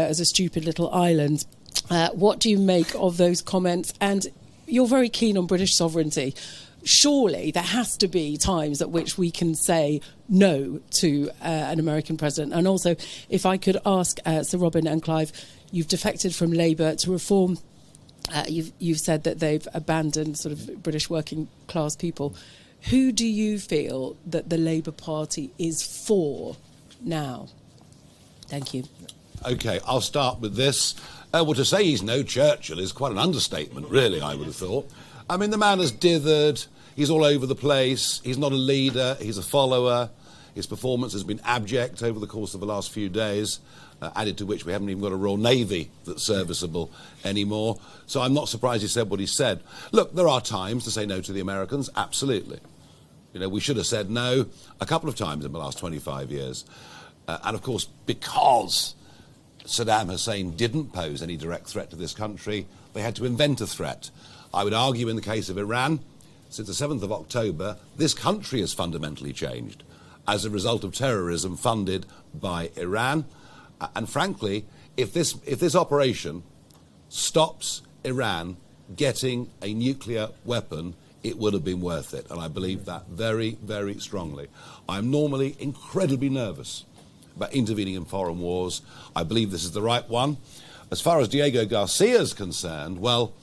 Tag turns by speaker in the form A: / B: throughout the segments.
A: as a stupid little island. What do you make of those comments? And you're very keen on British sovereignty. Surely there has to be times at which we can say no to an American president. And also, if I could ask Sir Robin and Clive, you've defected from Labour to Reform. You've said that they've abandoned sort of British working class people. Who do you feel that the Labour Party is for now? Thank you.
B: OK, I'll start with this. Well, to say he's no Churchill is quite an understatement, really, I would have thought. I mean, the man has dithered, he's all over the place, he's not a leader, he's a follower. His performance has been abject over the course of the last few days, added to which we haven't even got a Royal Navy that's serviceable anymore. So I'm not surprised he said what he said. Look, there are times to say no to the Americans, absolutely. You know, we should have said no a couple of times in the last 25 years. And, of course, because Saddam Hussein didn't pose any direct threat to this country, they had to invent a threat. I would argue in the case of Iran, since the 7th of October, this country has fundamentally changed as a result of terrorism funded by Iran. And frankly, if this operation stops Iran getting a nuclear weapon, it would have been worth it. And I believe that very, very strongly. I'm normally incredibly nervous about intervening in foreign wars. I believe this is the right one. As far as Diego Garcia's concerned, well,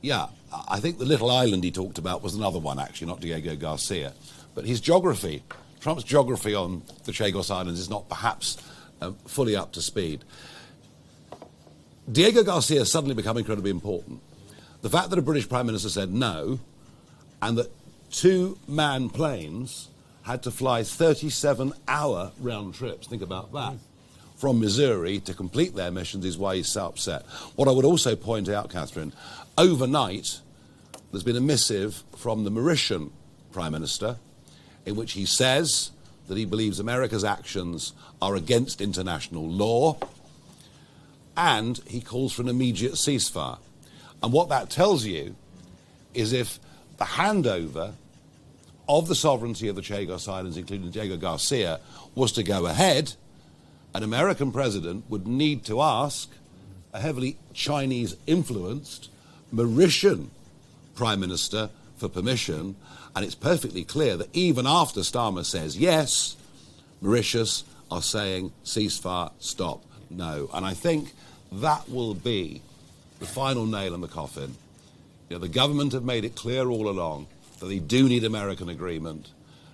B: yeah, I think the little island he talked about was another one, actually, not Diego Garcia. But his geography, Trump's geography on the Chagos Islands is not perhaps fully up to speed. Diego Garcia has suddenly become incredibly important. The fact that a British Prime Minister said no, and that 2-man planes had to fly 37-hour round trips, think about that, from Missouri to complete their missions is why he's so upset. What I would also point out, Catherine, overnight there's been a missive from the Mauritian Prime Minister in which he says that he believes America's actions are against international law, and he calls for an immediate ceasefire. And what that tells you is if the handover of the sovereignty of the Chagos Islands, including Diego Garcia, was to go ahead, an American president would need to ask a heavily Chinese-influenced Mauritian Prime Minister for permission, and it's perfectly clear that even after Starmer says yes, Mauritius are saying ceasefire, stop, no. And I think that will be the final nail in the coffin. You know, the government have made it clear all along that they do need American agreement.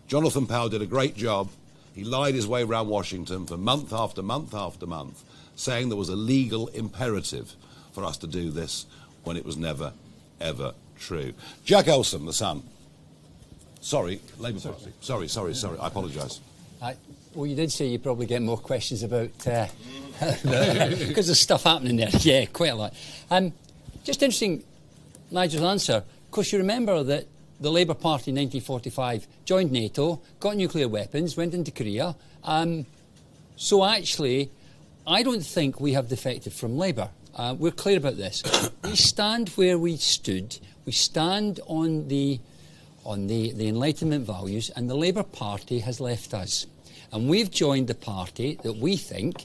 B: Jonathan Powell did a great job. He lied his way around Washington for month after month after month, saying there was a legal imperative for us to do this when it was never, ever true. Jack Elson, The Sun. Sorry, Labour Party. Sorry, I apologise.
C: Well, you did say you probably get more questions about... because there's stuff happening there. Yeah, quite a lot. Just interesting, Nigel's answer. Of course, you remember that the Labour Party in 1945 joined NATO, got nuclear weapons, went into Korea. So actually, I don't think we have defected from Labour. We're clear about this. We stand where we stood. We stand on the Enlightenment values, and the Labour Party has left us. And we've joined the party that we think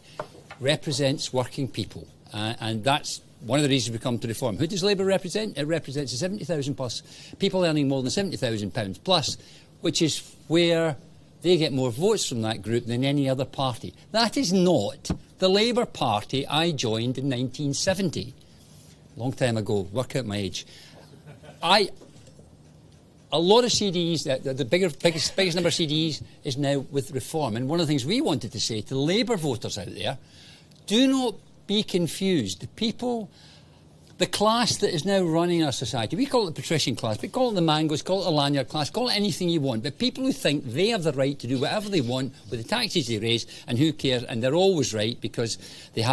C: represents working people. And that's one of the reasons we come to reform. Who does Labour represent? It represents the 70,000 plus people earning more than £70,000 plus, which is where they get more votes from that group than any other party. That is not the Labour Party I joined in 1970. Long time ago. Work out my age. A lot of CDs, the biggest number of CDs is now with reform. And one of the things we wanted to say to Labour voters out there, do not be confused. The people, the class that is now running our society, we call it the patrician class, we call it the mangoes, call it the lanyard class, call it anything you want, but people who think they have the right to do whatever they want with the taxes they raise, and who cares, and they're always right because they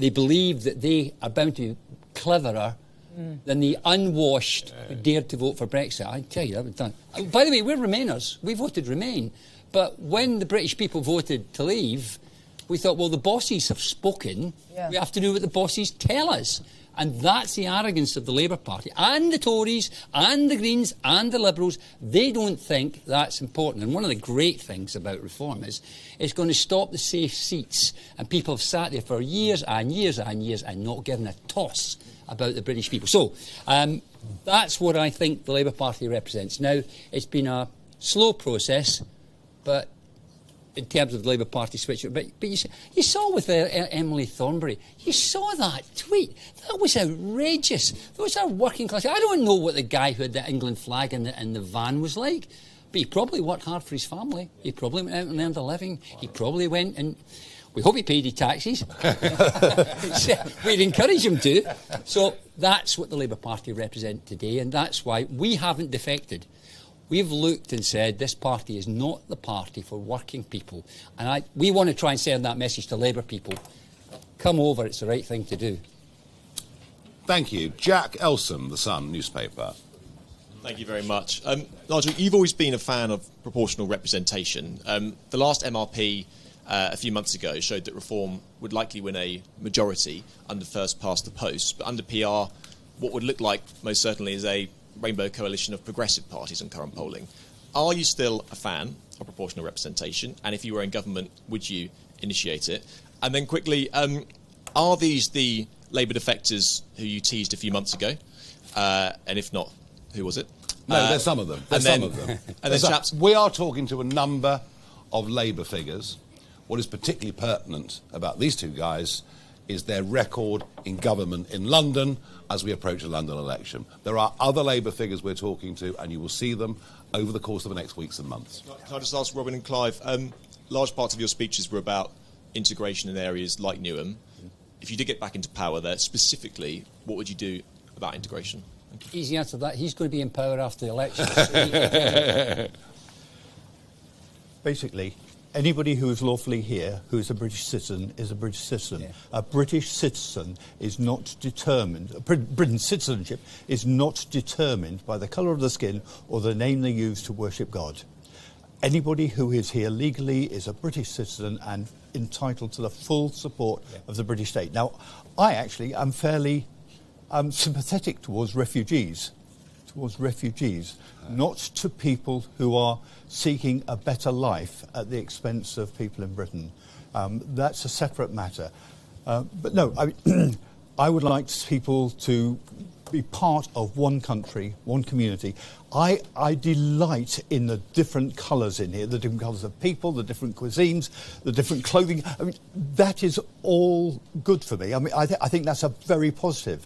C: believe that they are bound to be cleverer than the unwashed who dared to vote for Brexit. I tell you, that was done. By the way, we're Remainers. We voted Remain. But when the British people voted to leave, we thought, well, the bosses have spoken. Yeah. We have to do what the bosses tell us. And that's the arrogance of the Labour Party and the Tories and the Greens and the Liberals. They don't think that's important. And one of the great things about reform is it's going to stop the safe seats. And people have sat there for years and years and years and not given a toss about the British people. So that's what I think the Labour Party represents. Now, it's been a slow process, but in terms of the Labour Party switch. But you saw with Emily Thornberry, you saw that tweet. That was outrageous. Those are working class. I don't know what the guy who had the England flag in the van was like, but he probably worked hard for his family. He probably went out and earned a living. He probably went and... We hope he paid his taxes. We'd encourage him to. So that's what the Labour Party represent today, and that's why we haven't defected. We've looked and said this party is not the party for working people. And we want to try and send that message to Labour people. Come over, it's the right thing to do.
B: Thank you. Jack Elson, The Sun newspaper.
D: Thank you very much. Nigel, you've always been a fan of proportional representation. The last MRP a few months ago showed that Reform would likely win a majority under first past the post. But under PR, what would look like most certainly is a rainbow coalition of progressive parties in current polling. Are you still a fan of proportional representation? And if you were in government, would you initiate it? And then quickly, are these the Labour defectors who you teased a few months ago? And if not, who was it?
B: No, there's some of them. There's some of them.
D: And then chaps,
B: we are talking to a number of Labour figures. What is particularly pertinent about these two guys is their record in government in London as we approach the London election. There are other Labour figures we're talking to, and you will see them over the course of the next weeks and months.
D: Can I just ask Robin and Clive, large parts of your speeches were about integration in areas like Newham. If you did get back into power there, specifically, what would you do about integration?
C: Easy answer to that. He's going to be in power after the election.
E: Basically, anybody who is lawfully here, who is a British citizen, is a British citizen.
C: Yeah.
E: A British citizen is not determined, Britain's citizenship is not determined by the colour of the skin or the name they use to worship God. Anybody who is here legally is a British citizen and entitled to the full support of the British state. Now, I actually am fairly sympathetic towards refugees, not to people who are seeking a better life at the expense of people in Britain. That's a separate matter. But no, I would like people to be part of one country, one community. I delight in the different colours in here, the different colours of people, the different cuisines, the different clothing. I mean, that is all good for me. I mean, I think that's a very positive.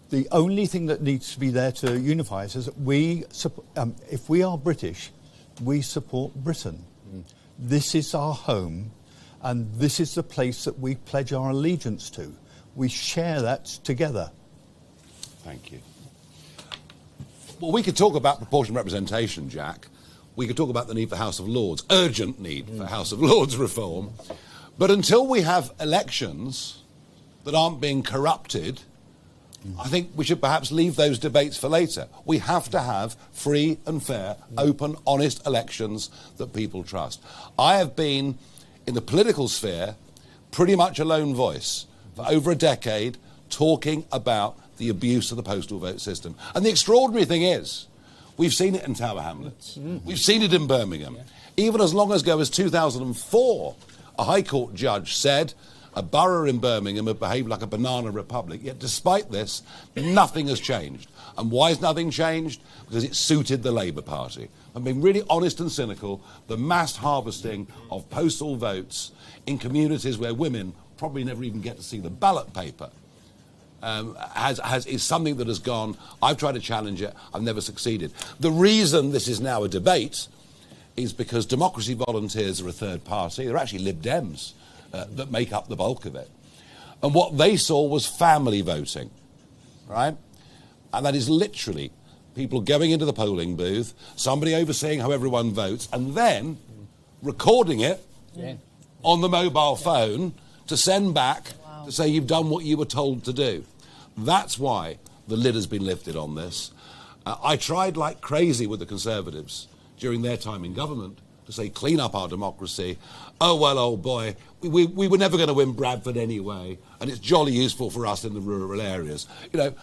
E: The only thing that needs to be there to unify us is that if we are British, we support Britain. This is our home, and this is the place that we pledge our allegiance to. We share that together.
B: Thank you. Well, we could talk about proportional representation, Jack. We could talk about the need for House of Lords, urgent need for House of Lords reform. But until we have elections that aren't being corrupted, I think we should perhaps leave those debates for later. We have to have free and fair, open, honest elections that people trust. I have been, in the political sphere, pretty much a lone voice for over a decade, talking about the abuse of the postal vote system. And the extraordinary thing is, we've seen it in Tower Hamlets. We've seen it in Birmingham. Even as long ago as 2004, a High Court judge said a borough in Birmingham had behaved like a banana republic. Yet despite this, nothing has changed. And why has nothing changed? Because it suited the Labour Party. I'm being really honest and cynical. The mass harvesting of postal votes in communities where women probably never even get to see the ballot paper is something that has gone. I've tried to challenge it. I've never succeeded. The reason this is now a debate is because Democracy Volunteers are a third party. They're actually Lib Dems that make up the bulk of it. And what they saw was family voting, right? And that is literally people going into the polling booth, somebody overseeing how everyone votes, and then recording it on the mobile phone to send back to say you've done what you were told to do. That's why the lid has been lifted on this. I tried like crazy with the Conservatives during their time in government to say clean up our democracy. Oh, well, oh boy, we were never going to win Bradford anyway, and it's jolly useful for us in the rural areas. You know,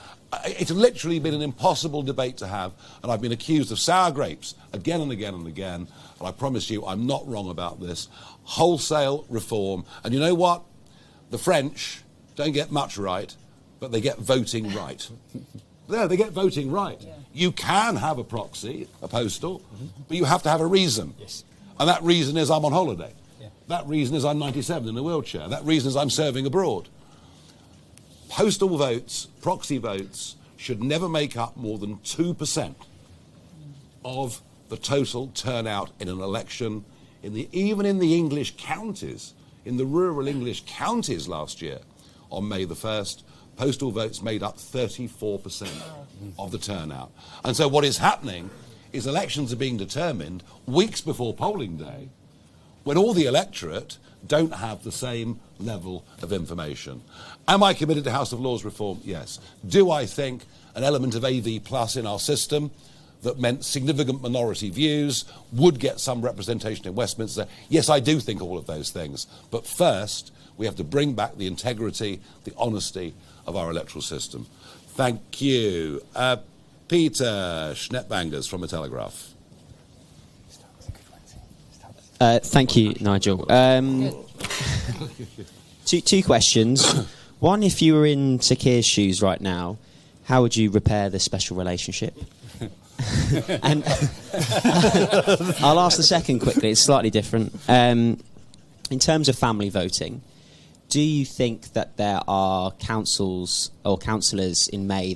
B: it's literally been an impossible debate to have, and I've been accused of sour grapes again and again and again, and I promise you I'm not wrong about this. Wholesale reform, and you know what? The French don't get much right, but they get voting right. There, they get voting right. Yeah. You can have a proxy, a postal, but you have to have a reason.
C: Yes.
B: And that reason is I'm on holiday.
C: Yeah.
B: That reason is I'm 97 in a wheelchair. That reason is I'm serving abroad. Postal votes, proxy votes, should never make up more than 2% of the total turnout in an election. Even in the English counties, in the rural English counties last year, on May the 1st, postal votes made up 34% of the turnout. And so what is happening is elections are being determined weeks before polling day, when all the electorate don't have the same level of information. Am I committed to House of Lords reform? Yes. Do I think an element of AV plus in our system that meant significant minority views would get some representation in Westminster? Yes, I do think all of those things. But first, we have to bring back the integrity, the honesty of our electoral system. Thank you. Peter Schnettbangers from The Telegraph.
F: Thank you, Nigel. Two questions. One, if you were in Sir Keir's shoes right now, how would you repair this special relationship? And I'll ask the second quickly. It's slightly different. In terms of family voting, do you think that there are councils or councillors in May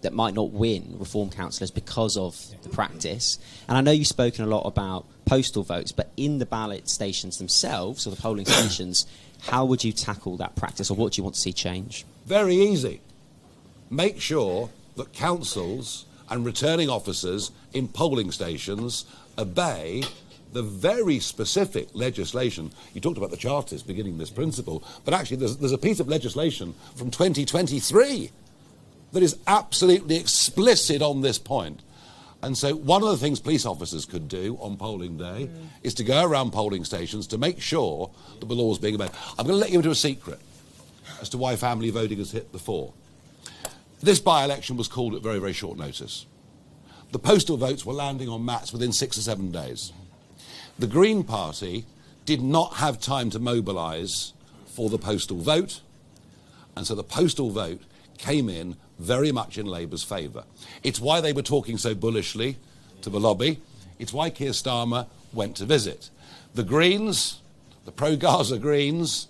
F: that might not win, reform councillors, because of the practice? And I know you've spoken a lot about postal votes, but in the ballot stations themselves, or the polling stations, how would you tackle that practice, or what do you want to see change?
B: Very easy. Make sure that councils and returning officers in polling stations obey the very specific legislation. You talked about the Charters beginning this principle, but actually there's a piece of legislation from 2023 that is absolutely explicit on this point. And so one of the things police officers could do on polling day is to go around polling stations to make sure that the law is being obeyed. I'm going to let you into a secret as to why family voting has hit the fore. This by-election was called at very, very short notice. The postal votes were landing on mats within 6 or 7 days. The Green Party did not have time to mobilise for the postal vote, and so the postal vote came in very much in Labour's favour. It's why they were talking so bullishly to the lobby. It's why Keir Starmer went to visit. The Greens, the pro-Gaza Greens,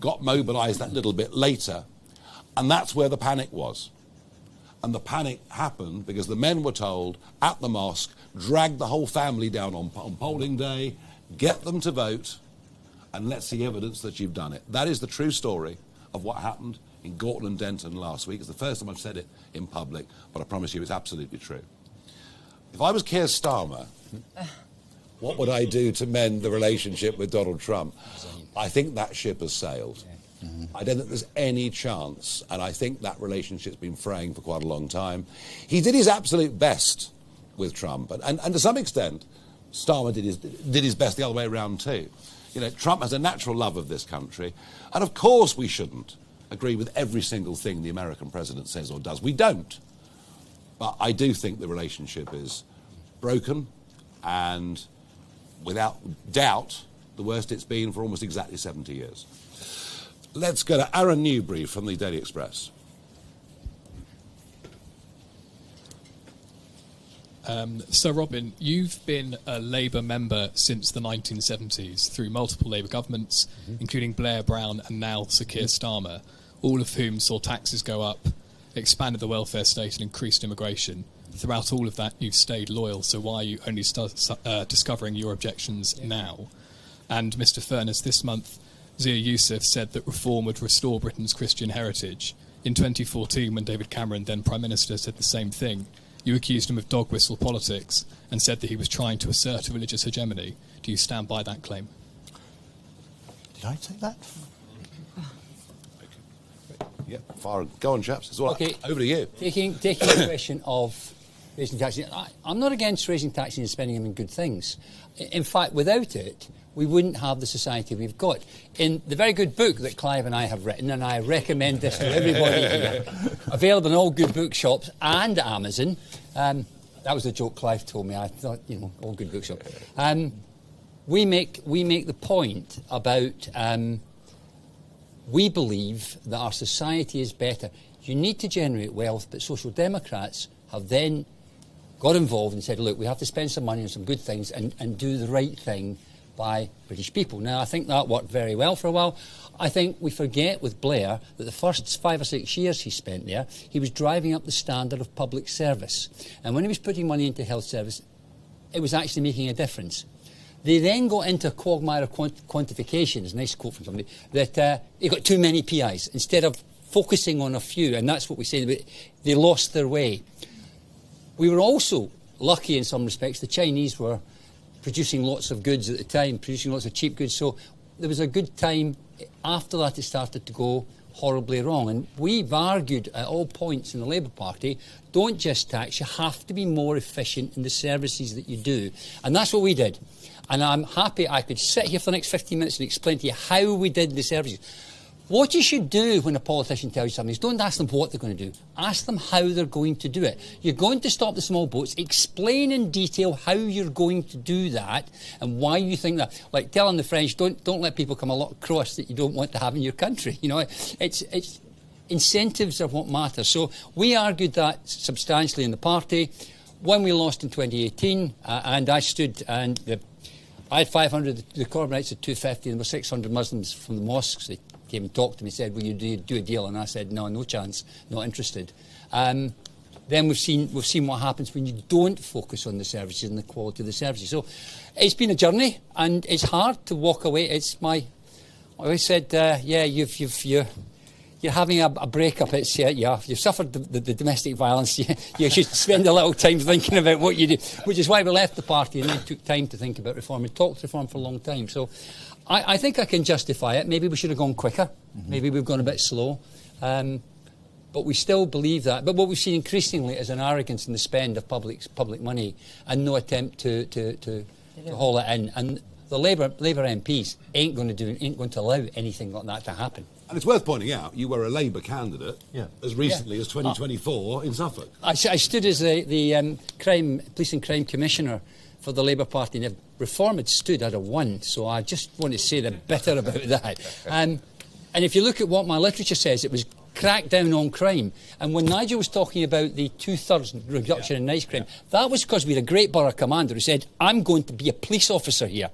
B: got mobilised that little bit later, and that's where the panic was. And the panic happened because the men were told at the mosque, drag the whole family down on polling day, get them to vote, and let's see evidence that you've done it. That is the true story of what happened in Gorton and Denton last week. It's the first time I've said it in public, but I promise you it's absolutely true. If I was Keir Starmer, what would I do to mend the relationship with Donald Trump? I think that ship has sailed. I don't think there's any chance, and I think that relationship's been fraying for quite a long time. He did his absolute best with Trump, and to some extent, Starmer did his best the other way around too. You know, Trump has a natural love of this country, and of course we shouldn't agree with every single thing the American president says or does. We don't. But I do think the relationship is broken, and without doubt, the worst it's been for almost exactly 70 years. Let's go to Aaron Newbury from the Daily Express.
G: Sir Robin, you've been a Labour member since the 1970s through multiple Labour governments, including Blair, Brown and now Sir Keir Starmer, all of whom saw taxes go up, expanded the welfare state and increased immigration. Throughout all of that, you've stayed loyal, so why are you only discovering your objections now? And Mr Furness, this month, Zia Youssef said that reform would restore Britain's Christian heritage. In 2014, when David Cameron, then Prime Minister, said the same thing, you accused him of dog whistle politics and said that he was trying to assert a religious hegemony. Do you stand by that claim?
E: Did I say that?
B: Yeah, far. Go on, chaps. It's all
C: Okay.
B: over to you.
C: Taking the question of raising taxes. I'm not against raising taxes and spending them in good things. In fact, without it, we wouldn't have the society we've got. In the very good book that Clive and I have written, and I recommend this to everybody here, available in all good bookshops and Amazon. That was a joke Clive told me. I thought, all good bookshop. We make the point about we believe that our society is better. You need to generate wealth, but Social Democrats have then got involved and said, look, we have to spend some money on some good things and do the right thing by British people. Now, I think that worked very well for a while. I think we forget with Blair that the first 5 or 6 years he spent there, he was driving up the standard of public service. And when he was putting money into health service, it was actually making a difference. They then got into a quagmire of quantifications, a nice quote from somebody, that he got too many PIs instead of focusing on a few, and that's what we say, they lost their way. We were also lucky in some respects. The Chinese were producing lots of goods at the time, producing lots of cheap goods, so there was a good time. After that, it started to go horribly wrong. And we've argued at all points in the Labour Party, don't just tax, you have to be more efficient in the services that you do. And that's what we did. And I'm happy I could sit here for the next 15 minutes and explain to you how we did the services. What you should do when a politician tells you something is don't ask them what they're going to do. Ask them how they're going to do it. You're going to stop the small boats. Explain in detail how you're going to do that and why you think that. Like telling the French, don't let people come across that you don't want to have in your country. It's incentives are what matter. So we argued that substantially in the party. When we lost in 2018, and I stood and I had 500, the Corbynites had 250, and there were 600 Muslims from the mosques. They came and talked to me, said, will you do a deal? And I said, no chance, not interested. Then we've seen what happens when you don't focus on the services and the quality of the services. So it's been a journey, and it's hard to walk away. I always said, you're having a breakup. It's you've suffered the domestic violence. You should spend a little time thinking about what you do, which is why we left the party and then took time to think about reform. We talked reform for a long time. So I think I can justify it. Maybe we should have gone quicker. Mm-hmm. Maybe we've gone a bit slow. But we still believe that. But what we've seen increasingly is an arrogance in the spend of public money and no attempt to haul it in. And the Labour MPs ain't going to allow anything like that to happen.
B: And it's worth pointing out, you were a Labour candidate as recently as 2024 in Suffolk.
C: I stood as the Police and Crime Commissioner for the Labour Party. And if Reform had stood, I'd have won. So I just want to say the better about that. And if you look at what my literature says, it was crack down on crime. And when Nigel was talking about the 2/3 reduction in night crime, that was because we had a great borough commander who said, I'm going to be a police officer here.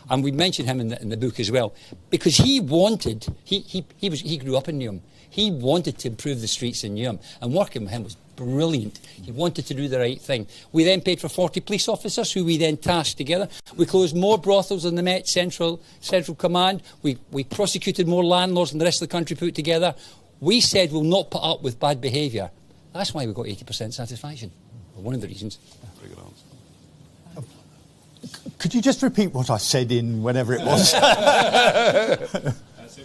C: And we mentioned him in the book as well, because he wanted, he grew up in Newham. He wanted to improve the streets in Newham, and working with him was brilliant. He wanted to do the right thing. We then paid for 40 police officers, who we then tasked together. We closed more brothels than the Met Central Command. We prosecuted more landlords than the rest of the country put together. We said we'll not put up with bad behaviour. That's why we got 80% satisfaction. One of the reasons.
B: Very good answer.
E: Could you just repeat what I said in whenever it was?
G: So it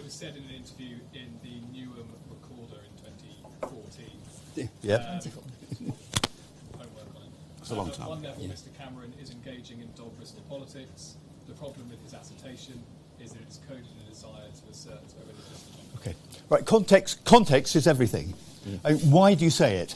G: was said in an interview in the Newham Recorder in 2014.
E: Yeah.
B: It's a long time.
G: At one level, Mr Cameron is engaging in dog whistle politics. The problem with his assertion is that it's coded a desire to assert a religious agenda.
E: Okay. Right. Context is everything. Why do you say it?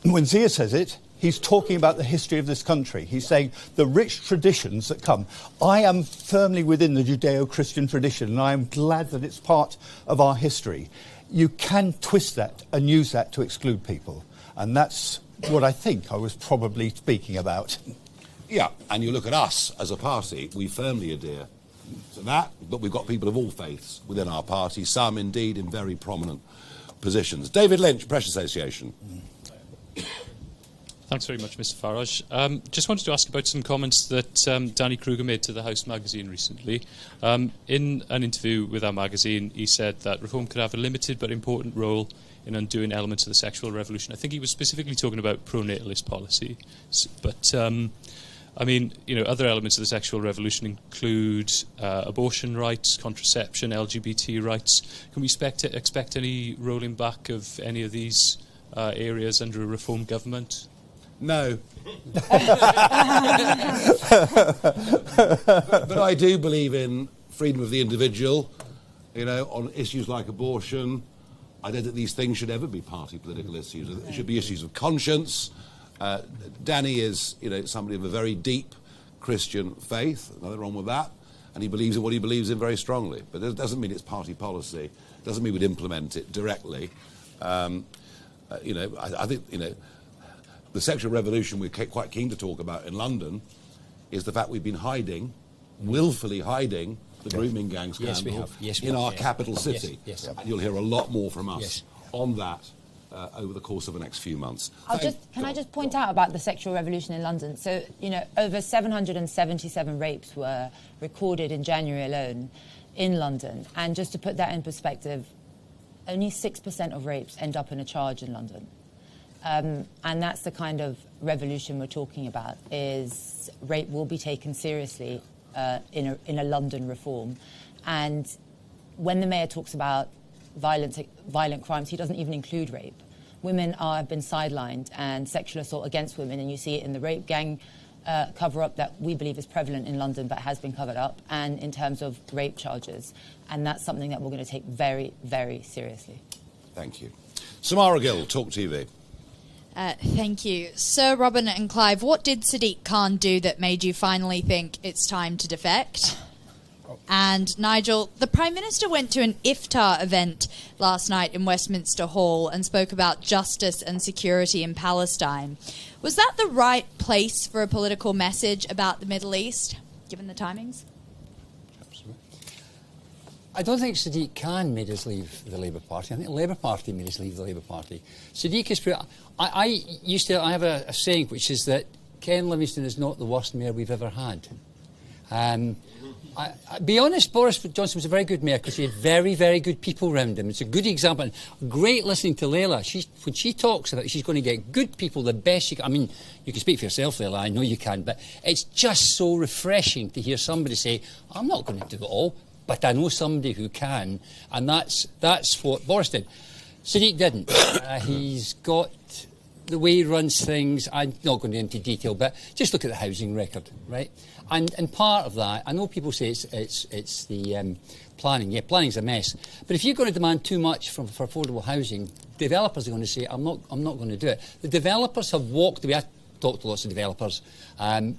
E: When Zia says it, he's talking about the history of this country. He's saying the rich traditions that come. I am firmly within the Judeo-Christian tradition, and I am glad that it's part of our history. You can twist that and use that to exclude people. And that's what I think I was probably speaking about.
B: Yeah, and you look at us as a party, we firmly adhere to that, but we've got people of all faiths within our party, some indeed in very prominent positions. David Lynch, Press Association.
H: Thanks very much, Mr Farage. Just wanted to ask about some comments that Danny Kruger made to the House magazine recently. In an interview with our magazine, he said that reform could have a limited but important role in undoing elements of the sexual revolution. I think he was specifically talking about pro-natalist policy. But, other elements of the sexual revolution include abortion rights, contraception, LGBT rights. Can we expect any rolling back of any of these areas under a reform government?
B: No. But I do believe in freedom of the individual, you know, on issues like abortion. I don't think these things should ever be party political issues. It should be issues of conscience. Danny is, you know, somebody of a very deep Christian faith. Nothing wrong with that. And he believes in what he believes in very strongly. But it doesn't mean it's party policy. It doesn't mean we'd implement it directly. You know, I think, you know, the sexual revolution we're quite keen to talk about in London is the fact we've been hiding, willfully hiding, the grooming gang scandal
C: Yes, we have. Yes, we
B: in
C: have.
B: our
C: Yes.
B: capital city.
C: Yes.
B: And you'll hear a lot more from us
C: Yes.
B: on that over the course of the next few months.
I: Can I just point out about the sexual revolution in London? So, you know, over 777 rapes were recorded in January alone in London. And just to put that in perspective, only 6% of rapes end up in a charge in London. And that's the kind of revolution we're talking about, is rape will be taken seriously in a London reform. And when the mayor talks about violent crimes, he doesn't even include rape. Women have been sidelined, and sexual assault against women, and you see it in the rape gang cover-up that we believe is prevalent in London but has been covered up, and in terms of rape charges. And that's something that we're going to take very, very seriously.
B: Thank you. Samara Gill, Talk TV.
J: Thank you. Sir Robin and Clive, what did Sadiq Khan do that made you finally think it's time to defect? And Nigel, the Prime Minister went to an iftar event last night in Westminster Hall and spoke about justice and security in Palestine. Was that the right place for a political message about the Middle East, given the timings?
C: I don't think Sadiq Khan made us leave the Labour Party. I think the Labour Party made us leave the Labour Party. Sadiq is... I have a saying, which is that Ken Livingstone is not the worst mayor we've ever had. Be honest, Boris Johnson was a very good mayor because he had very, very good people around him. It's a good example. Great listening to Leila. When she talks about it, she's going to get good people, the best she can. I mean, you can speak for yourself, Leila, I know you can, but it's just so refreshing to hear somebody say, I'm not going to do it all, but I know somebody who can. And that's what Boris did. Sadiq didn't. He's got the way he runs things. I'm not going into detail, but just look at the housing record, right? And part of that, I know people say it's the planning. Yeah, planning's a mess. But if you're going to demand too much for affordable housing, developers are going to say, I'm not going to do it. The developers have walked away. I talked to lots of developers.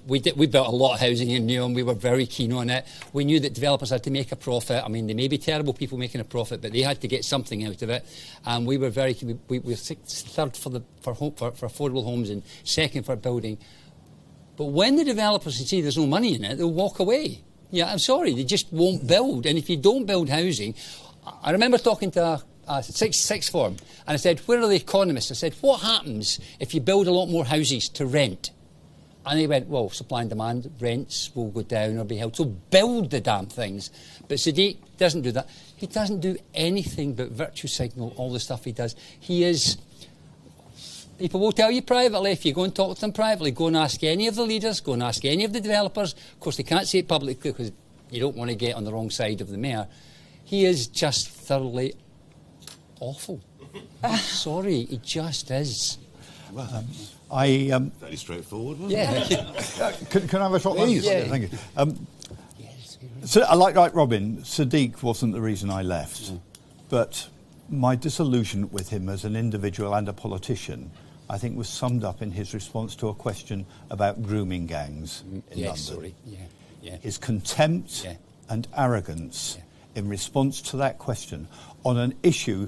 C: We built a lot of housing in Newham. We were very keen on it. We knew that developers had to make a profit. I mean, they may be terrible people making a profit, but they had to get something out of it. And we were very keen. We were third for affordable homes and second for building. But when the developers can see there's no money in it, they'll walk away. Yeah, I'm sorry, they just won't build. And if you don't build housing... I remember talking to a sixth form, and I said, where are the economists? I said, what happens if you build a lot more houses to rent? And they went, well, supply and demand, rents will go down or be held. So build the damn things. But Sadiq doesn't do that. He doesn't do anything but virtue signal all the stuff he does. He is... People will tell you privately, if you go and talk to them privately, go and ask any of the leaders, go and ask any of the developers. Of course, they can't say it publicly because you don't want to get on the wrong side of the mayor. He is just thoroughly awful. Sorry, he just is.
B: Very straightforward, wasn't it?
C: Yeah.
E: Can I have a shot?
B: Please.
E: Yeah. Thank you. So, like Robin, Sadiq wasn't the reason I left, but my disillusionment with him as an individual and a politician, I think, was summed up in his response to a question about grooming gangs in London.
C: Sorry. Yeah.
E: His contempt and arrogance in response to that question on an issue.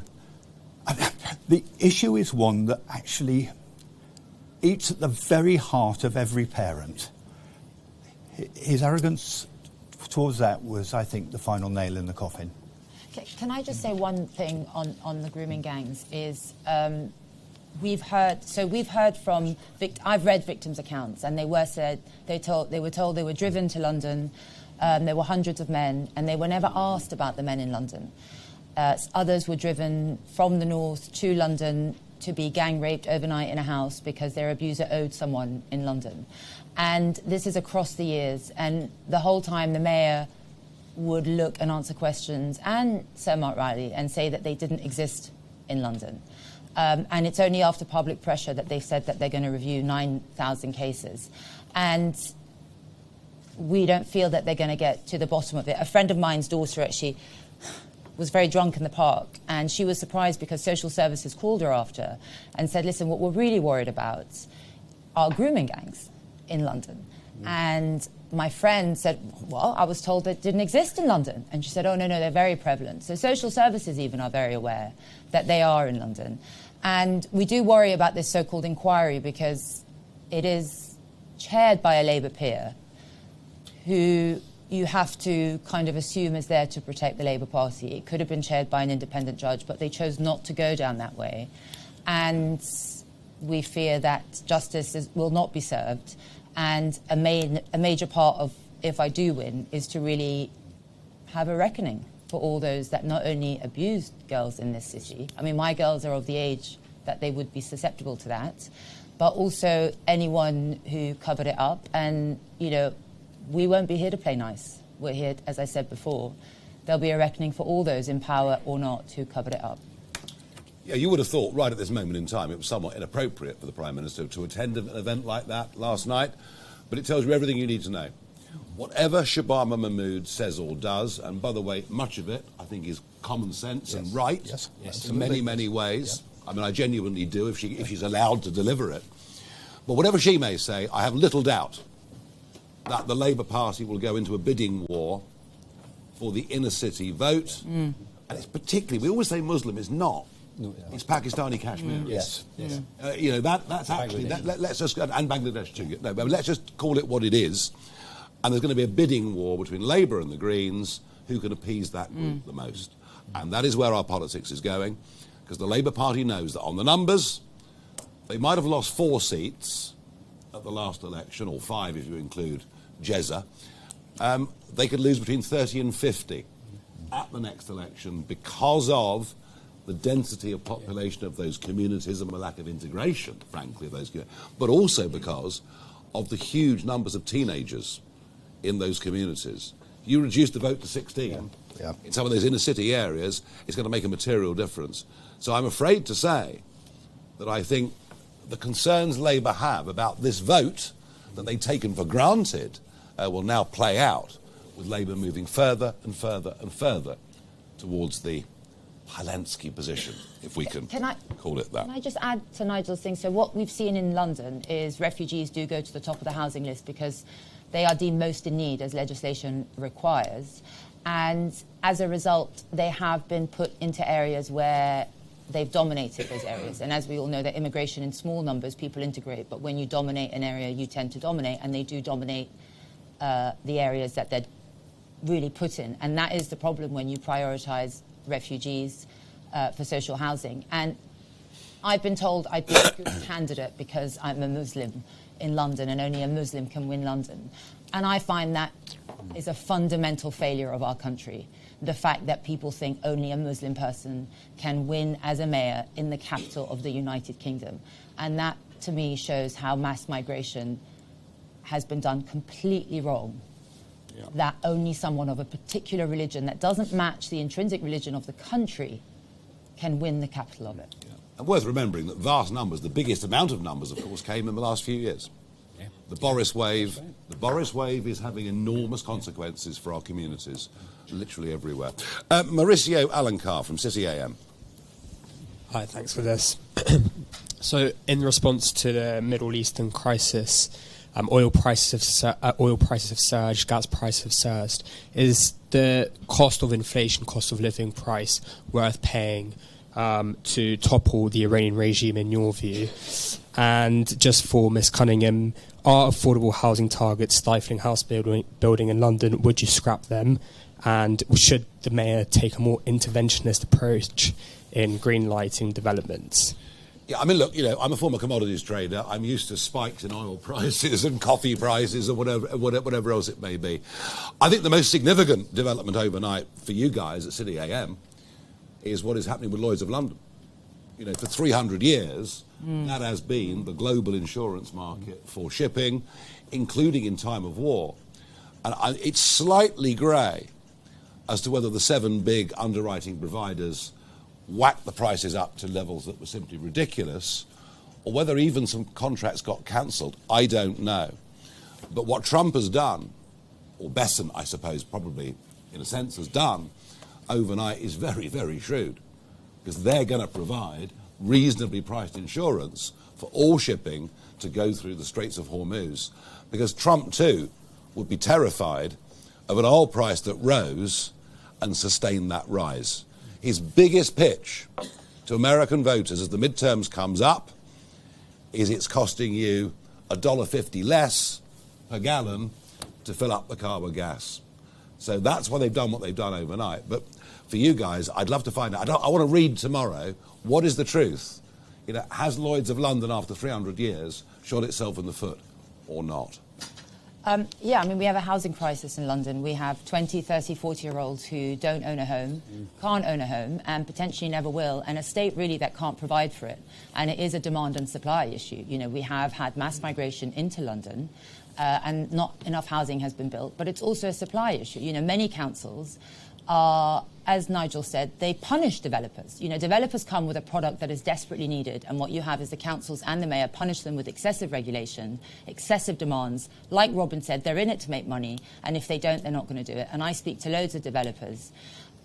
E: The issue is one that actually eats at the very heart of every parent. His arrogance towards that was, I think, the final nail in the coffin.
I: Can I just say one thing on the grooming gangs is we've heard from I've read victims' accounts, and they were told they were driven to London. There were hundreds of men, and they were never asked about the men in London. Others were driven from the north to London to be gang raped overnight in a house because their abuser owed someone in London. And this is across the years, and the whole time the mayor would look and answer questions, and Sir Mark Riley, and say that they didn't exist in London. And it's only after public pressure that they've said that they're going to review 9,000 cases. And we don't feel that they're going to get to the bottom of it. A friend of mine's daughter actually was very drunk in the park, and she was surprised because social services called her after and said, listen, what we're really worried about are grooming gangs in London. And my friend said, well, I was told that didn't exist in London. And she said, oh, no, they're very prevalent. So social services even are very aware that they are in London. And we do worry about this so-called inquiry because it is chaired by a Labour peer who you have to kind of assume is there to protect the Labour Party. It could have been chaired by an independent judge, but they chose not to go down that way. And we fear that justice will not be served. And a major part of, if I do win, is to really have a reckoning for all those that not only abused girls in this city. I mean, my girls are of the age that they would be susceptible to that, but also anyone who covered it up. And, you know, we won't be here to play nice. We're here, as I said before, there'll be a reckoning for all those in power or not who covered it up.
B: Yeah, you would have thought right at this moment in time it was somewhat inappropriate for the Prime Minister to attend an event like that last night, but it tells you everything you need to know. Whatever Shabana Mahmood says or does, and by the way, much of it I think is common sense and right in many, many ways. Yeah. I mean, I genuinely do if she's allowed to deliver it. But whatever she may say, I have little doubt that the Labour Party will go into a bidding war for the inner city vote. And it's particularly, we always say Muslim, it's not. No, yeah. It's Pakistani Kashmir.
E: Yes.
B: You know, that's actually, let's just, and Bangladesh too. No, but let's just call it what it is. And there's going to be a bidding war between Labour and the Greens, who can appease that group the most. And that is where our politics is going, because the Labour Party knows that on the numbers, they might have lost 4 seats at the last election, or 5 if you include Jezza. They could lose between 30 and 50 at the next election because of the density of population of those communities and the lack of integration, frankly, of those communities, but also because of the huge numbers of teenagers in those communities. You reduce the vote to 16 in some of those inner city areas, it's going to make a material difference. So I'm afraid to say that I think the concerns Labour have about this vote that they've taken for granted will now play out, with Labour moving further and further and further towards the Helensky position, if we can call it that.
I: Can I just add to Nigel's thing? So what we've seen in London is refugees do go to the top of the housing list because they are deemed most in need, as legislation requires. And as a result, they have been put into areas where they've dominated those areas. And as we all know, that immigration in small numbers, people integrate. But when you dominate an area, you tend to dominate. And they do dominate the areas that they're really put in. And that is the problem when you prioritise refugees for social housing. And I've been told I'd be a good candidate because I'm a Muslim in London and only a Muslim can win London. And I find that is a fundamental failure of our country. The fact that people think only a Muslim person can win as a mayor in the capital of the United Kingdom. And that, to me, shows how mass migration has been done completely wrong. Yeah. That only someone of a particular religion that doesn't match the intrinsic religion of the country can win the capital of it.
B: Yeah. And worth remembering that vast numbers, the biggest amount of numbers, of course, came in the last few years. Yeah. The Boris wave is having enormous consequences for our communities, literally everywhere. Mauricio Alencar from City AM.
K: Hi, thanks for this. So, in response to the Middle Eastern crisis, oil prices have surged, gas prices have surged. Is the cost of inflation, cost of living price worth paying to topple the Iranian regime in your view? And just for Ms Cunningham, are affordable housing targets stifling house building in London? Would you scrap them? And should the mayor take a more interventionist approach in green lighting developments?
B: Yeah, I mean, look, you know, I'm a former commodities trader. I'm used to spikes in oil prices and coffee prices or whatever else it may be. I think the most significant development overnight for you guys at City AM is what is happening with Lloyd's of London. You know, for 300 years, that has been the global insurance market for shipping, including in time of war. And it's slightly grey as to whether the 7 big underwriting providers whacked the prices up to levels that were simply ridiculous, or whether even some contracts got cancelled, I don't know. But what Trump has done, or Besant, I suppose, probably in a sense has done, overnight is very, very shrewd, because they're going to provide reasonably priced insurance for all shipping to go through the Straits of Hormuz, because Trump too would be terrified of an oil price that rose and sustained that rise. His biggest pitch to American voters as the midterms comes up is it's costing you $1.50 less per gallon to fill up the car with gas. So that's why they've done what they've done overnight. But for you guys, I'd love to find out. I want to read tomorrow, what is the truth? You know, has Lloyd's of London, after 300 years, shot itself in the foot or not?
I: Yeah, I mean, we have a housing crisis in London. We have 20, 30, 40-year-olds who don't own a home, can't own a home, and potentially never will, and a state really that can't provide for it. And it is a demand and supply issue. You know, we have had mass migration into London, and not enough housing has been built, but it's also a supply issue. You know, many councils are, as Nigel said, they punish developers. You know, developers come with a product that is desperately needed, and what you have is the councils and the mayor punish them with excessive regulation, excessive demands. Like Robin said, they're in it to make money, and if they don't, they're not going to do it. And I speak to loads of developers.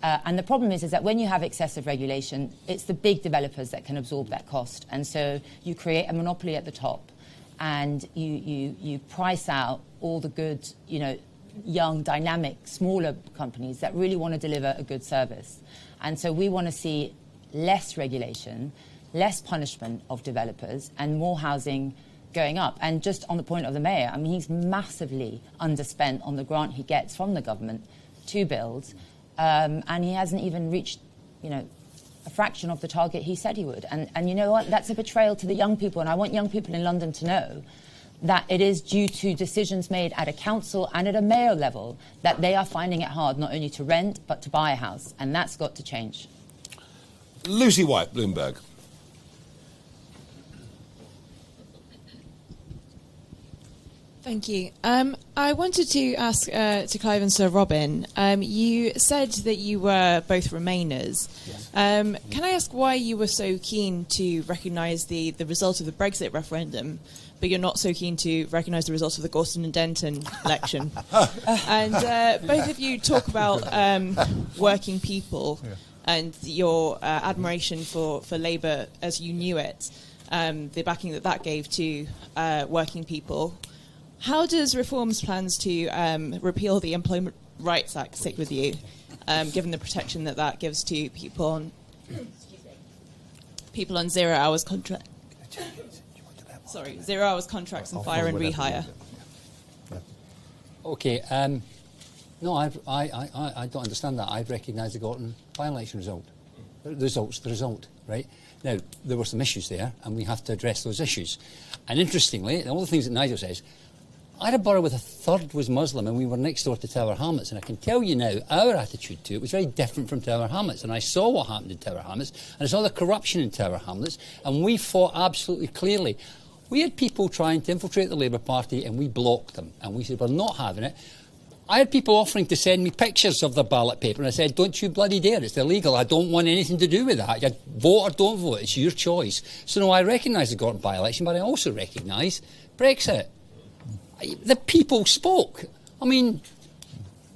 I: And the problem is that when you have excessive regulation, it's the big developers that can absorb that cost. And so you create a monopoly at the top, and you price out all the good, you know, young, dynamic, smaller companies that really want to deliver a good service. And so we want to see less regulation, less punishment of developers, and more housing going up. And just on the point of the mayor, I mean, he's massively underspent on the grant he gets from the government to build, and he hasn't even reached, you know, a fraction of the target he said he would. And you know what? That's a betrayal to the young people, and I want young people in London to know that it is due to decisions made at a council and at a mayor level that they are finding it hard not only to rent but to buy a house, and that's got to change.
B: Lucy White, Bloomberg.
L: Thank you. I wanted to ask to Clive and Sir Robin, you said that you were both Remainers. Yes. Can I ask why you were so keen to recognise the result of the Brexit referendum, but you're not so keen to recognise the result of the Gorton and Denton election? And both of you talk about working people and your admiration for Labour as you knew it, the backing that gave to working people. How does Reform's plans to repeal the Employment Rights Act sit with you, given the protection that gives to people on 0 hours contract? 0 hours contracts and fire and rehire.
C: Okay. No, I don't understand that. I've recognised the Gorton by-election result. The result, right? Now, there were some issues there, and we have to address those issues. And interestingly, all the things that Nigel says, I had a borough with a third was Muslim, and we were next door to Tower Hamlets, and I can tell you now, our attitude to it was very different from Tower Hamlets, and I saw what happened in Tower Hamlets, and I saw the corruption in Tower Hamlets, and we fought absolutely clearly. We had people trying to infiltrate the Labour Party, and we blocked them, and we said, we're not having it. I had people offering to send me pictures of their ballot paper, and I said, don't you bloody dare, it's illegal, I don't want anything to do with that. You vote or don't vote, it's your choice. So no, I recognise the Gorton by-election, but I also recognise Brexit. The people spoke. I mean,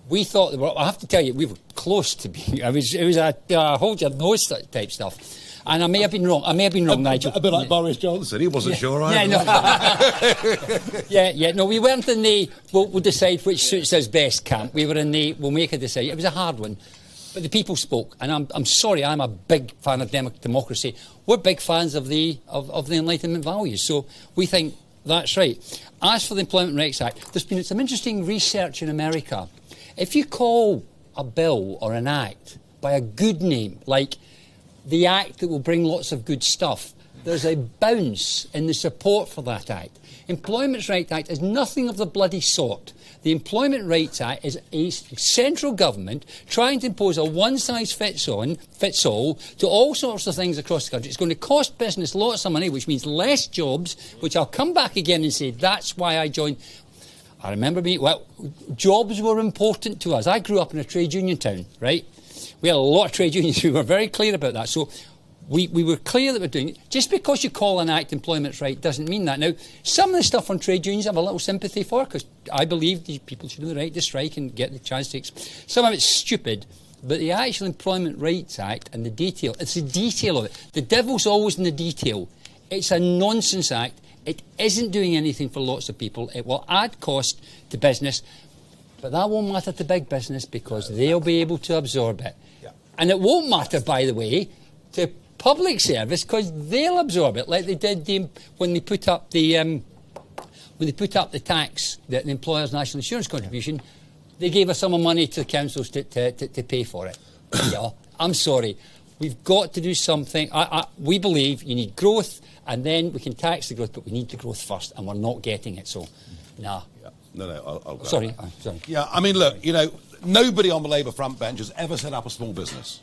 C: we thought they were, I have to tell you, we were close to being, it was a hold your nose type stuff. And I may have been wrong, Nigel.
B: A bit like Boris Johnson, he wasn't sure either.
C: No, we weren't in the, we'll decide which suits us best camp. We were in the, we'll make a decision. It was a hard one. But the people spoke, and I'm sorry, I'm a big fan of democracy. We're big fans of the Enlightenment values, so we think that's right. As for the Employment Rights Act, there's been some interesting research in America. If you call a bill or an act by a good name, like the act that will bring lots of good stuff, there's a bounce in the support for that act. Employment Rights Act is nothing of the bloody sort. The Employment Rights Act is a central government trying to impose a one-size-fits-all to all sorts of things across the country. It's going to cost business lots of money, which means less jobs, which I'll come back again and say that's why I joined. I remember jobs were important to us. I grew up in a trade union town, right? We had a lot of trade unions. We were very clear about that. So we were clear that we're doing it. Just because you call an act employment's right doesn't mean that. Now, some of the stuff on trade unions I have a little sympathy for, because I believe these people should have the right to strike and get the chance to... Some of it's stupid, but the actual Employment Rights Act and the detail, it's the detail of it. The devil's always in the detail. It's a nonsense act. It isn't doing anything for lots of people. It will add cost to business, but that won't matter to big business because they'll be able to absorb it. Yeah. And it won't matter, by the way, to public service because they'll absorb it, like they did when they put up the tax, the employer's national insurance contribution. They gave a sum of money to the councils to pay for it. Yeah, I'm sorry. We've got to do something. We believe you need growth, and then we can tax the growth, but we need the growth first, and we're not getting it. So, nah.
B: Yeah. No, I'll go.
C: Sorry. Sorry.
B: Yeah, I mean, look, nobody on the Labour front bench has ever set up a small business.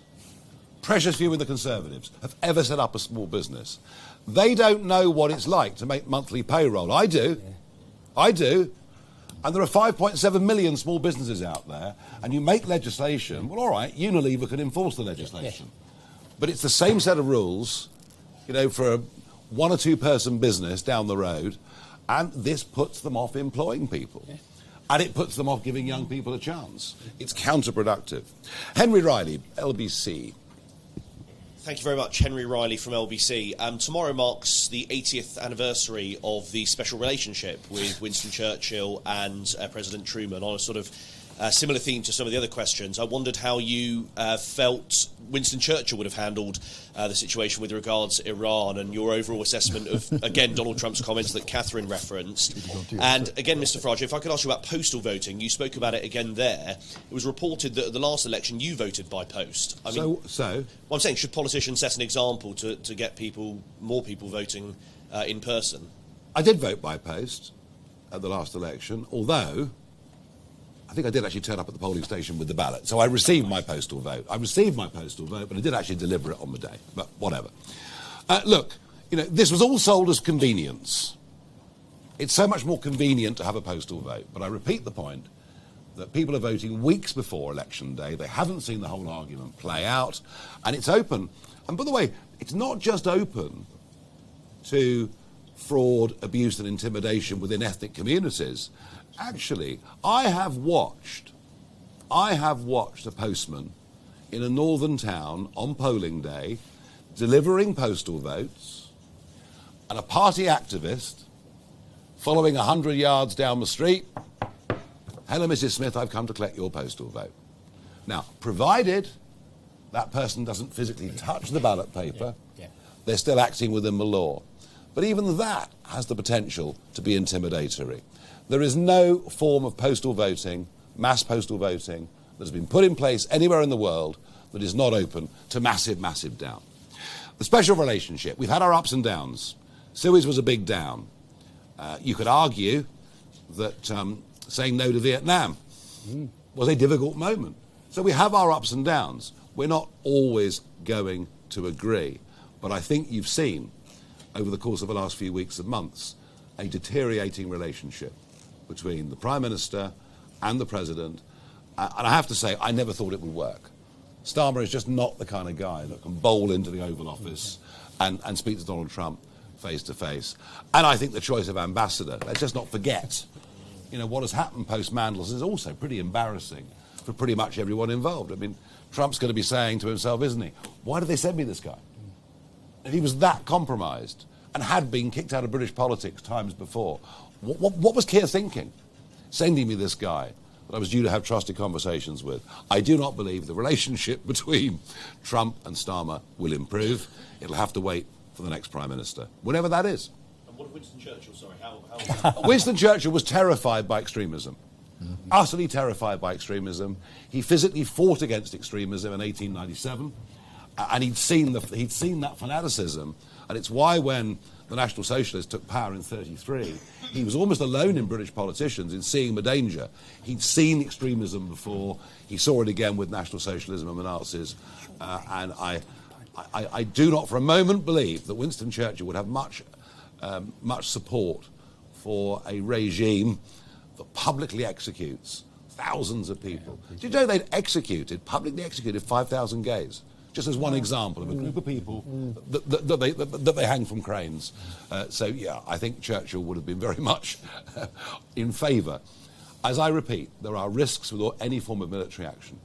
B: Precious few in the Conservatives have ever set up a small business. They don't know what it's like to make monthly payroll. I do. Yeah. I do. And there are 5.7 million small businesses out there, and you make legislation. Well, all right, Unilever can enforce the legislation. Yeah. But it's the same set of rules, for a 1 or 2 person business down the road, and this puts them off employing people. Yeah. And it puts them off giving young people a chance. It's counterproductive. Henry Riley, LBC.
M: Thank you very much. Henry Riley from LBC. Tomorrow marks the 80th anniversary of the special relationship with Winston Churchill and President Truman. On a sort of similar theme to some of the other questions, I wondered how you felt Winston Churchill would have handled the situation with regards to Iran, and your overall assessment of, again, Donald Trump's comments that Catherine referenced. And again, Mr Farage, if I could ask you about postal voting, you spoke about it again there. It was reported that at the last election you voted by post. I mean,
B: so?
M: Well, I'm saying, should politicians set an example to get more people voting in person?
B: I did vote by post at the last election, although I think I did actually turn up at the polling station with the ballot. So I received my postal vote. but I did actually deliver it on the day. But whatever. Look, this was all sold as convenience. It's so much more convenient to have a postal vote. But I repeat the point that people are voting weeks before election day. They haven't seen the whole argument play out. And it's open. And by the way, it's not just open to fraud, abuse and intimidation within ethnic communities. Actually, I have watched a postman in a northern town on polling day delivering postal votes, and a party activist following 100 yards down the street. Hello, Mrs. Smith, I've come to collect your postal vote. Now, provided that person doesn't physically touch the ballot paper, they're still acting within the law. But even that has the potential to be intimidatory. There is no form of postal voting, mass postal voting, that has been put in place anywhere in the world that is not open to massive, massive doubt. The special relationship, we've had our ups and downs. Suez was a big down. You could argue that saying no to Vietnam was a difficult moment. So we have our ups and downs. We're not always going to agree. But I think you've seen, over the course of the last few weeks and months, a deteriorating relationship between the Prime Minister and the President. And I have to say, I never thought it would work. Starmer is just not the kind of guy that can bowl into the Oval Office and speak to Donald Trump face to face. And I think the choice of ambassador, let's just not forget, what has happened post-Mandels is also pretty embarrassing for pretty much everyone involved. I mean, Trump's going to be saying to himself, isn't he, why did they send me this guy? If he was that compromised and had been kicked out of British politics times before, what was Keir thinking? Sending me this guy that I was due to have trusted conversations with. I do not believe the relationship between Trump and Starmer will improve. It'll have to wait for the next Prime Minister, whenever that is.
M: And what of Winston Churchill, sorry? How...
B: Winston Churchill was terrified by extremism. Utterly terrified by extremism. He physically fought against extremism in 1897, and he'd seen that fanaticism. And it's why when the National Socialists took power in 1933, he was almost alone in British politicians in seeing the danger. He'd seen extremism before. He saw it again with National Socialism and the Nazis. And I do not for a moment believe that Winston Churchill would have much support for a regime that publicly executes thousands of people. Do you know they'd publicly executed 5,000 gays? Just as one example of a group of people that they hang from cranes. So, yeah, I think Churchill would have been very much in favour. As I repeat, there are risks with any form of military action.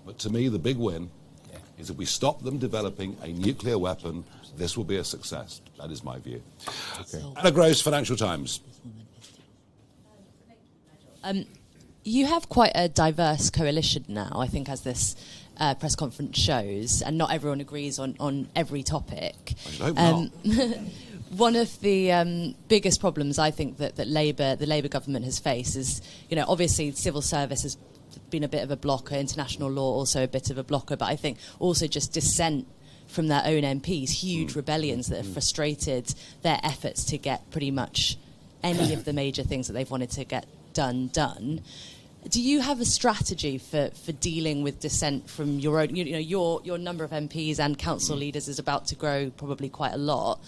B: But to me, the big win is if we stop them developing a nuclear weapon, this will be a success. That is my view. Okay. Anna Gross, Financial Times.
N: You have quite a diverse coalition now, I think, as this press conference shows, and not everyone agrees on every topic.
B: I should hope not.
N: One of the biggest problems I think that the Labour government has faced is, obviously civil service has been a bit of a blocker, international law also a bit of a blocker, but I think also just dissent from their own MPs, huge rebellions that have frustrated their efforts to get pretty much any of the major things that they've wanted to get done. Do you have a strategy for dealing with dissent from your own? Your number of MPs and council leaders is about to grow probably quite a lot.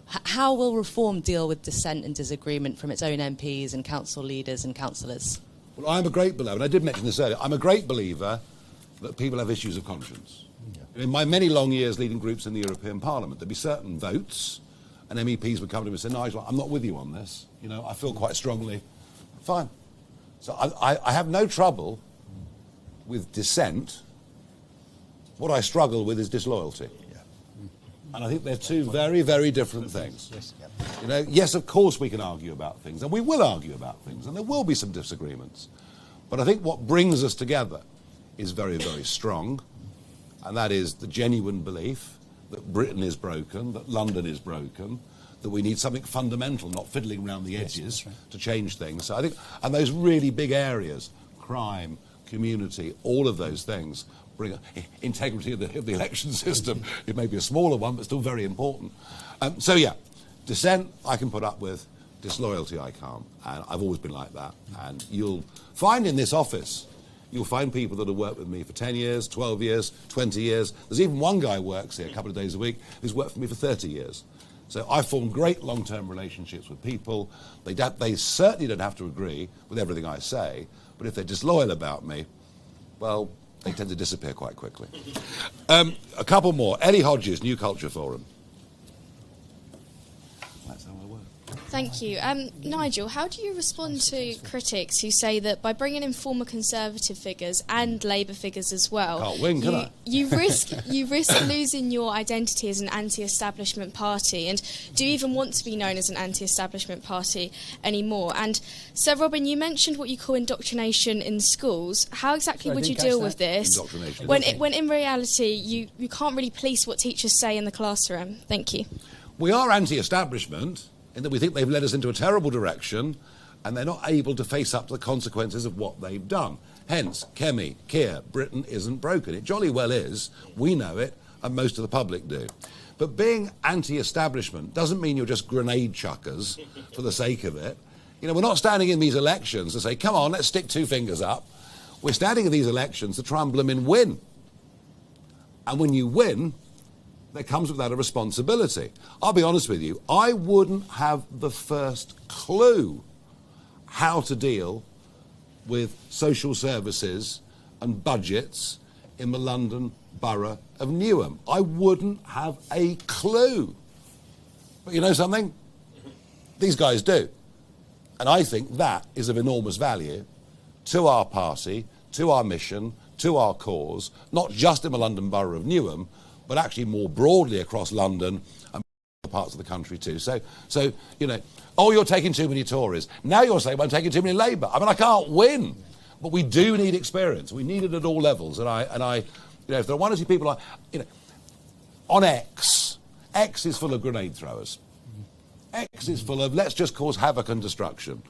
N: How will Reform deal with dissent and disagreement from its own MPs and council leaders and councillors?
B: Well, I'm a great believer, and I did mention this earlier, I'm a great believer that people have issues of conscience. In my many long years leading groups in the European Parliament, there'd be certain votes, and MEPs would come to me and say, Nigel, I'm not with you on this. I feel quite strongly. Fine. So I have no trouble with dissent. What I struggle with is disloyalty. And I think they're two very, very different things. Yes, of course we can argue about things, and we will argue about things, and there will be some disagreements. But I think what brings us together is very, very strong, and that is the genuine belief that Britain is broken, that London is broken, that we need something fundamental, not fiddling around the edges, to change things. So I think, and those really big areas, crime, community, all of those things, bring integrity of the election system. It may be a smaller one, but still very important. So yeah, dissent I can put up with, disloyalty I can't. And I've always been like that. And you'll find in this office, you'll find people that have worked with me for 10 years, 12 years, 20 years. There's even one guy who works here a couple of days a week who's worked for me for 30 years. So I've formed great long-term relationships with people. They certainly don't have to agree with everything I say, but if they're disloyal about me, well, they tend to disappear quite quickly. A couple more. Ellie Hodges, New Culture Forum. That's how I work.
O: Thank you. Nigel, how do you respond to critics who say that by bringing in former Conservative figures and Labour figures as well,
B: can't win, can I?
O: you risk losing your identity as an anti-establishment party? And do you even want to be known as an anti-establishment party anymore? And Sir Robin, you mentioned what you call indoctrination in schools. How exactly would you deal with this when in reality you can't really police what teachers say in the classroom? Thank you.
B: We are anti-establishment in that we think they've led us into a terrible direction and they're not able to face up to the consequences of what they've done. Hence, Keir, Britain isn't broken. It jolly well is. We know it, and most of the public do. But being anti-establishment doesn't mean you're just grenade chuckers for the sake of it. We're not standing in these elections to say, come on, let's stick two fingers up. We're standing in these elections to try and blooming win. And when you win, there comes with that a responsibility. I'll be honest with you, I wouldn't have the first clue how to deal with social services and budgets in the London borough of Newham. I wouldn't have a clue. But you know something? These guys do. And I think that is of enormous value to our party, to our mission, to our cause, not just in the London borough of Newham, but actually more broadly across London and parts of the country too. So you're taking too many Tories. Now you're saying, well, I'm taking too many Labour. I mean, I can't win. But we do need experience. We need it at all levels. And I if there are one or two people, on X is full of grenade throwers. X is full of, let's just cause havoc and destruction.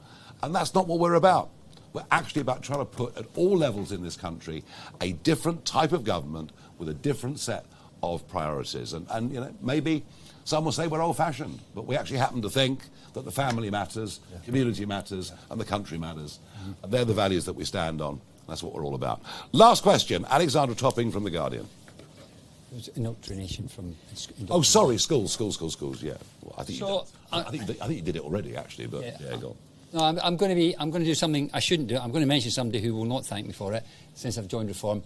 B: And that's not what we're about. We're actually about trying to put at all levels in this country a different type of government with a different set of priorities. And maybe some will say we're old-fashioned, but we actually happen to think that the family matters, community matters, and the country matters. And they're the values that we stand on. That's what we're all about. Last question, Alexandra Topping from The Guardian.
C: It was indoctrination from...
B: Oh, sorry, schools, yeah. Well, I think you did it already, actually, but yeah, go on.
C: No, I'm going to do something I shouldn't do. I'm going to mention somebody who will not thank me for it since I've joined Reform.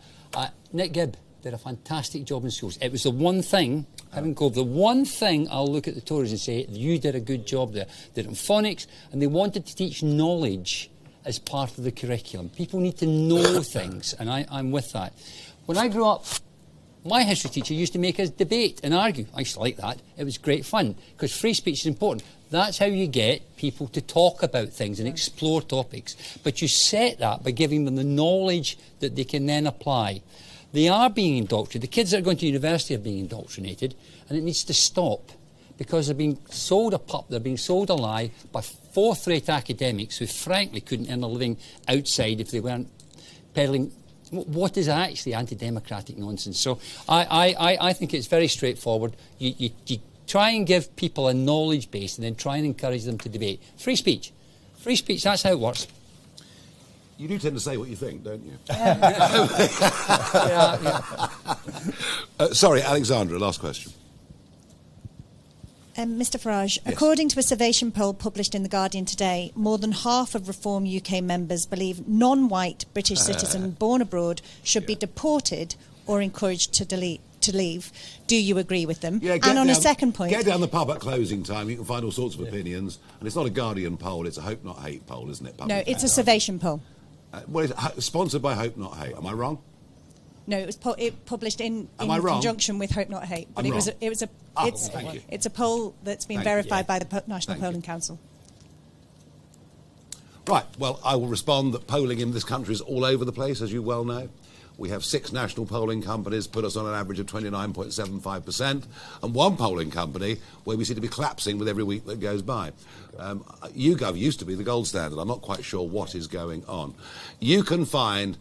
C: Nick Gibb did a fantastic job in schools. It was the one thing, having Cove, the one thing I'll look at the Tories and say, you did a good job there. They did it in phonics, and they wanted to teach knowledge as part of the curriculum. People need to know things, and I'm with that. When I grew up, my history teacher used to make us debate and argue. I used to like that. It was great fun, because free speech is important. That's how you get people to talk about things and explore topics. But you set that by giving them the knowledge that they can then apply. They are being indoctrinated. The kids that are going to university are being indoctrinated, and it needs to stop, because they're being sold a pup, they're being sold a lie by fourth-rate academics who frankly couldn't earn a living outside if they weren't peddling what is actually anti-democratic nonsense. So I think it's very straightforward. You try and give people a knowledge base and then try and encourage them to debate. Free speech, that's how it works.
B: You do tend to say what you think, don't you? Sorry, Alexandra, last question.
P: Mr Farage,
B: Yes.
P: According to a Survation poll published in The Guardian today, more than half of Reform UK members believe non-white British citizens born abroad should be deported or encouraged to leave. Do you agree with them?
B: Yeah,
P: and on a second point...
B: Get down the pub at closing time. You can find all sorts of opinions. And it's not a Guardian poll, it's a Hope Not Hate poll, isn't it?
P: No, it's a Survation poll.
B: Well, it's sponsored by Hope Not Hate. Am I wrong?
P: No, it was published in
B: Am I wrong?
P: conjunction with Hope Not Hate. But
B: I'm wrong.
P: It's a poll that's been verified by the National Polling Council.
B: Right, well, I will respond that polling in this country is all over the place, as you well know. We have 6 national polling companies put us on an average of 29.75%, and one polling company where we seem to be collapsing with every week that goes by. YouGov used to be the gold standard. I'm not quite sure what is going on. You can find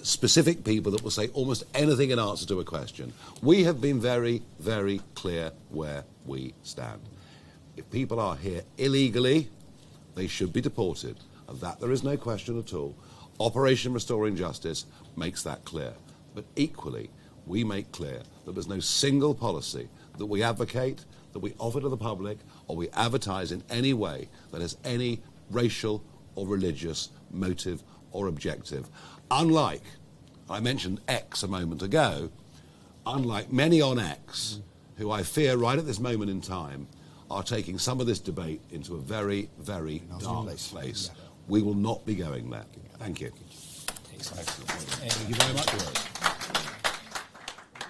B: specific people that will say almost anything in answer to a question. We have been very, very clear where we stand. If people are here illegally, they should be deported. Of that there is no question at all. Operation Restoring Justice makes that clear. But equally, we make clear that there's no single policy that we advocate, that we offer to the public, or we advertise in any way that has any racial or religious motive or objective. Unlike, I mentioned X a moment ago, unlike many on X, who I fear right at this moment in time are taking some of this debate into a very, very dark place. We will not be going there. Thank you.
Q: Thank you very much.